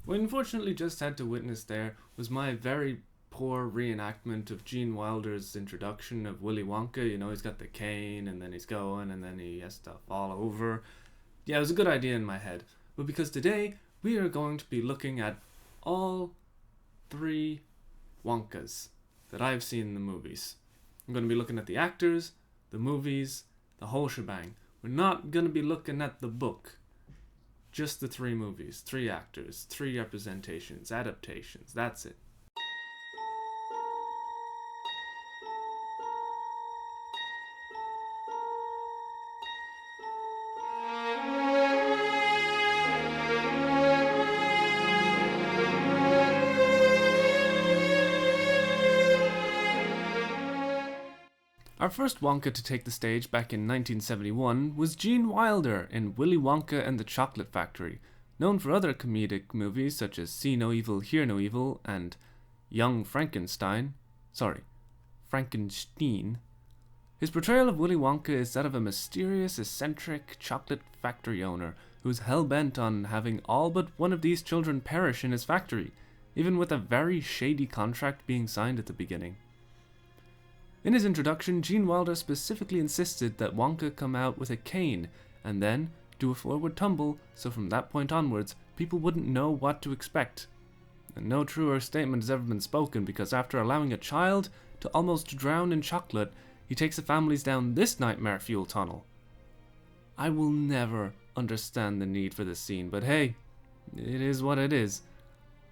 What I unfortunately just had to witness there was my very poor reenactment of Gene Wilder's introduction of Willy Wonka. You know, he's got the cane and then he's going and then he has to fall over. Yeah, it was a good idea in my head. But because today we are going to be looking at all 3 Wonkas that I've seen in the movies. I'm going to be looking at the actors, the movies, the whole shebang. We're not going to be looking at the book. Just the 3 movies, 3 actors, 3 representations, adaptations. That's it. Our first Wonka to take the stage back in 1971 was Gene Wilder in Willy Wonka and the Chocolate Factory, known for other comedic movies such as See No Evil, Hear No Evil and Young Frankenstein. His portrayal of Willy Wonka is that of a mysterious, eccentric chocolate factory owner who's hell-bent on having all but one of these children perish in his factory, even with a very shady contract being signed at the beginning. In his introduction, Gene Wilder specifically insisted that Wonka come out with a cane and then do a forward tumble, so from that point onwards, people wouldn't know what to expect. And no truer statement has ever been spoken, because after allowing a child to almost drown in chocolate, he takes the families down this nightmare fuel tunnel. I will never understand the need for this scene, but hey, it is what it is.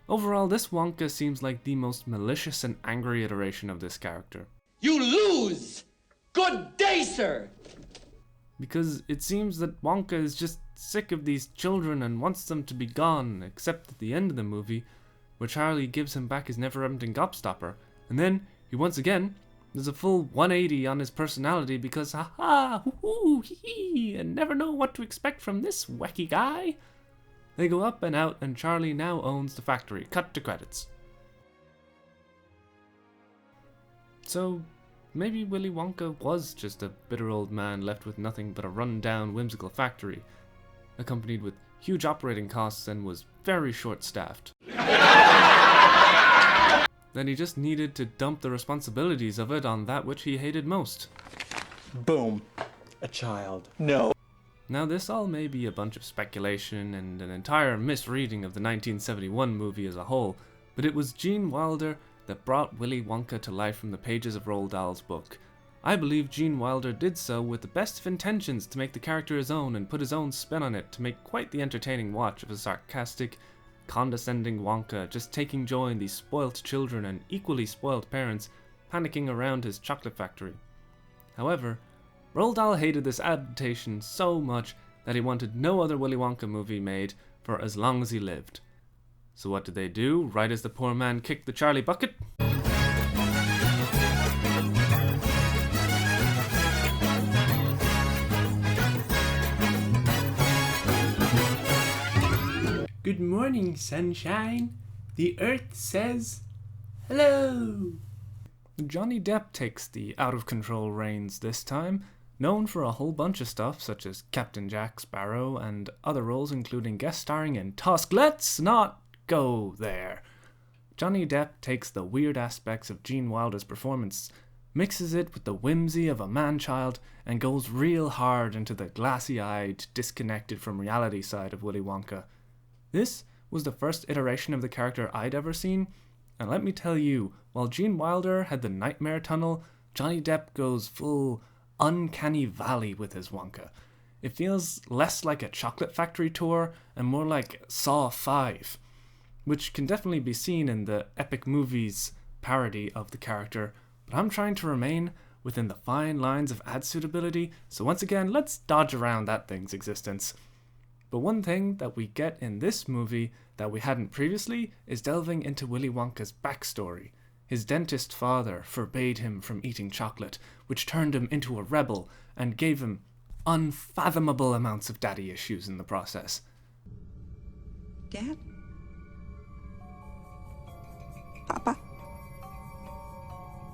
Overall, this Wonka seems like the most malicious and angry iteration of this character. You lose! Good day, sir! Because it seems that Wonka is just sick of these children and wants them to be gone, except at the end of the movie, where Charlie gives him back his never-ending gobstopper, and then he once again does a full 180 on his personality because ha-ha, hoo-hoo, hee-hee, and never know what to expect from this wacky guy. They go up and out, and Charlie now owns the factory. Cut to credits. So, maybe Willy Wonka was just a bitter old man left with nothing but a run-down, whimsical factory, accompanied with huge operating costs and was very short-staffed. Then he just needed to dump the responsibilities of it on that which he hated most. Boom. A child. No. Now this all may be a bunch of speculation and an entire misreading of the 1971 movie as a whole, but it was Gene Wilder that brought Willy Wonka to life from the pages of Roald Dahl's book. I believe Gene Wilder did so with the best of intentions to make the character his own and put his own spin on it to make quite the entertaining watch of a sarcastic, condescending Wonka just taking joy in these spoilt children and equally spoilt parents panicking around his chocolate factory. However, Roald Dahl hated this adaptation so much that he wanted no other Willy Wonka movie made for as long as he lived. So what did they do, right as the poor man kicked the Charlie bucket? Good morning, sunshine. The earth says hello. Johnny Depp takes the out-of-control reins this time, known for a whole bunch of stuff such as Captain Jack Sparrow and other roles including guest starring in Tusk. Let's not go there. Johnny Depp takes the weird aspects of Gene Wilder's performance, mixes it with the whimsy of a man-child, and goes real hard into the glassy-eyed, disconnected from reality side of Willy Wonka. This was the first iteration of the character I'd ever seen, and let me tell you, while Gene Wilder had the nightmare tunnel, Johnny Depp goes full uncanny valley with his Wonka. It feels less like a chocolate factory tour and more like Saw 5. Which can definitely be seen in the Epic Movies parody of the character, but I'm trying to remain within the fine lines of ad suitability, so once again, let's dodge around that thing's existence. But one thing that we get in this movie that we hadn't previously is delving into Willy Wonka's backstory. His dentist father forbade him from eating chocolate, which turned him into a rebel and gave him unfathomable amounts of daddy issues in the process. Dad? Papa?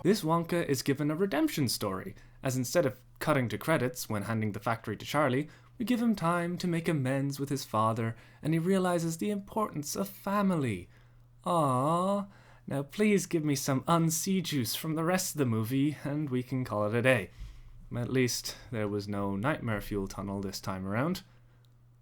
This Wonka is given a redemption story, as instead of cutting to credits when handing the factory to Charlie, We give him time to make amends with his father, and he realizes the importance of family. Aww. Now please give me some unsea juice from the rest of the movie, and we can call it a day. At least there was no nightmare fuel tunnel this time around.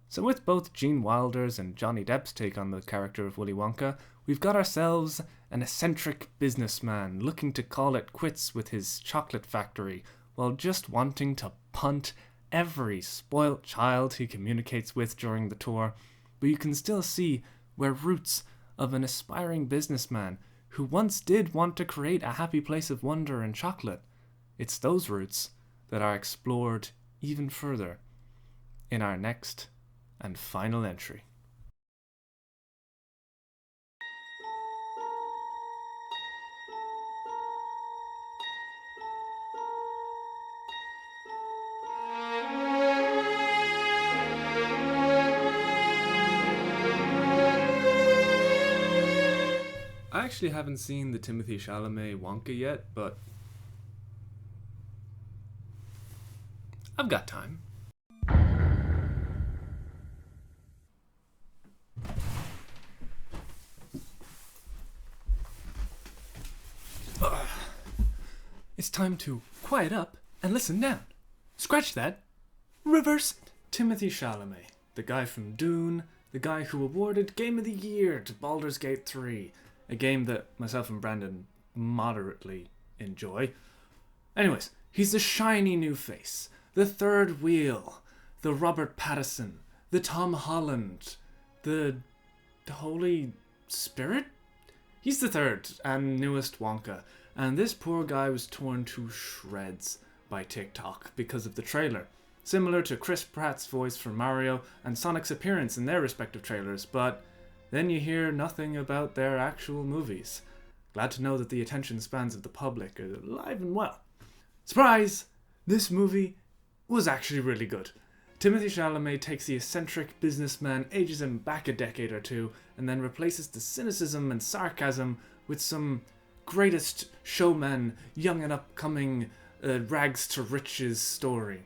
So with both Gene Wilder's and Johnny Depp's take on the character of Willy Wonka, we've got ourselves an eccentric businessman looking to call it quits with his chocolate factory, while just wanting to punt every spoilt child he communicates with during the tour. But you can still see where roots of an aspiring businessman who once did want to create a happy place of wonder and chocolate. It's those roots that are explored even further in our next and final entry. I actually haven't seen the Timothée Chalamet Wonka yet, but I've got time. It's time to quiet up and listen down. Scratch that. Reverse it. Timothée Chalamet, the guy from Dune, the guy who awarded Game of the Year to Baldur's Gate 3, a game that myself and Brandon moderately enjoy. Anyways, he's the shiny new face, the third wheel, the Robert Pattinson, the Tom Holland, the Holy Spirit? He's the third and newest Wonka, and this poor guy was torn to shreds by TikTok because of the trailer. Similar to Chris Pratt's voice for Mario and Sonic's appearance in their respective trailers, but then you hear nothing about their actual movies. Glad to know that the attention spans of the public are alive and well. Surprise! This movie was actually really good. Timothée Chalamet takes the eccentric businessman, ages him back a decade or two, and then replaces the cynicism and sarcasm with some greatest showman, young and upcoming rags to riches story.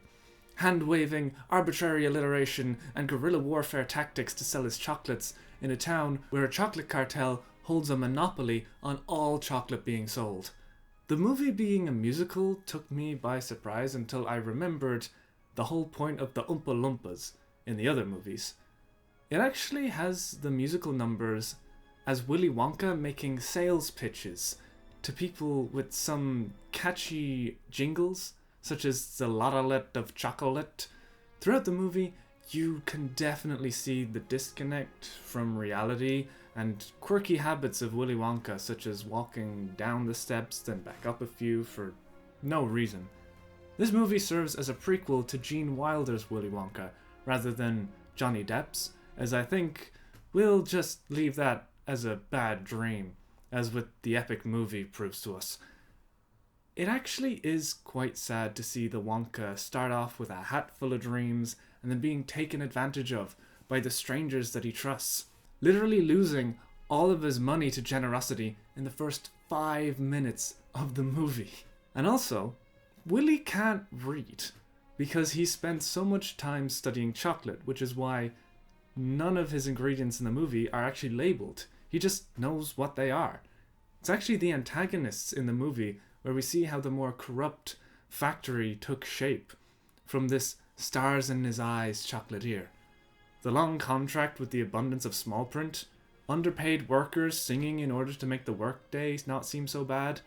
Hand-waving, arbitrary alliteration, and guerrilla warfare tactics to sell his chocolates in a town where a chocolate cartel holds a monopoly on all chocolate being sold. The movie being a musical took me by surprise until I remembered the whole point of the Oompa Loompas in the other movies. It actually has the musical numbers as Willy Wonka making sales pitches to people with some catchy jingles, such as the Lottalet of Chocolate. Throughout the movie, you can definitely see the disconnect from reality and quirky habits of Willy Wonka, such as walking down the steps then back up a few for no reason. This movie serves as a prequel to Gene Wilder's Willy Wonka, rather than Johnny Depp's, as I think we'll just leave that as a bad dream, as with the epic movie proves to us. It actually is quite sad to see the Wonka start off with a hat full of dreams and then being taken advantage of by the strangers that he trusts, literally losing all of his money to generosity in the first 5 minutes of the movie. And also, Willy can't read because he spent so much time studying chocolate, which is why none of his ingredients in the movie are actually labeled. He just knows what they are. It's actually the antagonists in the movie where we see how the more corrupt factory took shape from this stars in his eyes chocolatier. The long contract with the abundance of small print, underpaid workers singing in order to make the workday not seem so bad.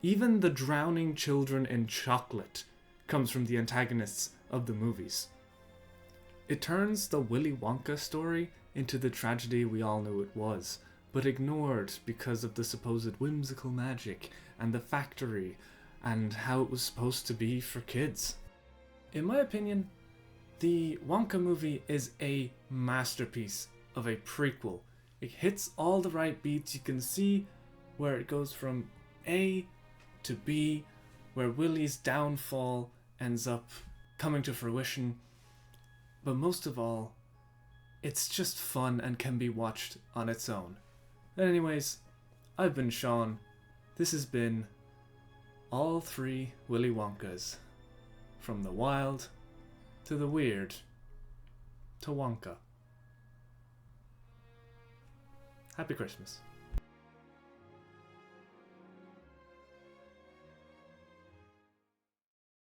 Even the drowning children in chocolate comes from the antagonists of the movies. It turns the Willy Wonka story into the tragedy we all knew it was, but ignored because of the supposed whimsical magic and the factory and how it was supposed to be for kids. In my opinion, the Wonka movie is a masterpiece of a prequel. It hits all the right beats. You can see where it goes from A to B, where Willy's downfall ends up coming to fruition. But most of all, it's just fun and can be watched on its own. But anyways, I've been Sean. This has been all 3 Willy Wonkas. From the wild to the weird to Wonka. Happy Christmas.